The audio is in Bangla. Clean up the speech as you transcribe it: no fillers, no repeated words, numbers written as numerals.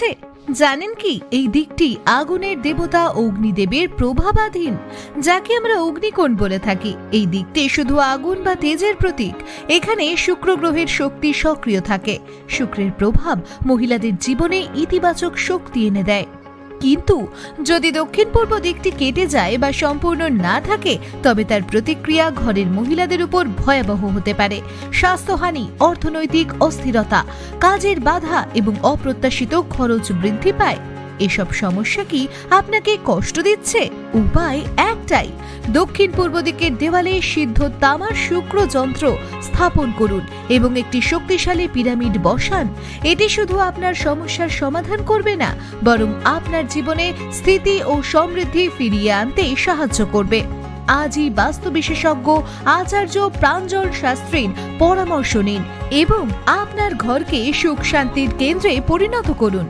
আছে? জানেন কি এই দিকটি আগুনের দেবতা অগ্নিদেবের প্রভাবাধীন, যাকে আমরা অগ্নিকোণ বলে থাকি। এই দিকটি শুধু আগুন বা তেজের প্রতীক। এখানে শুক্র গ্রহের শক্তি সক্রিয় থাকে। শুক্রের প্রভাব মহিলাদের জীবনে ইতিবাচক শক্তি এনে দেয়। কিন্তু যদি দক্ষিণ পূর্ব দিকটি কেটে যায় বা সম্পূর্ণ না থাকে, তবে তার প্রতিক্রিয়া ঘরের মহিলাদের উপর ভয়াবহ হতে পারে। স্বাস্থ্যহানি, অর্থনৈতিক অস্থিরতা, কাজের বাধা এবং অপ্রত্যাশিত খরচ বৃদ্ধি পায়। এসব সমস্যা কি আপনাকে কষ্ট দিচ্ছে? উপায় একটাই, দক্ষিণ পূর্ব দিকের দেওয়ালে সিদ্ধ তামার শুক্র যন্ত্র স্থাপন করুন এবং একটি শক্তিশালী পিরামিড বসান। এটি শুধু আপনার সমস্যার সমাধান করবে না, বরং আপনার জীবনে স্থিতি ও সমৃদ্ধি ফিরিয়ে আনতে সাহায্য করবে। আজই বাস্তু বিশেষজ্ঞ আচার্য প্রাঞ্জল শাস্ত্রীর পরামর্শ নিন এবং আপনার ঘরকে সুখ শান্তির কেন্দ্রে পরিণত করুন।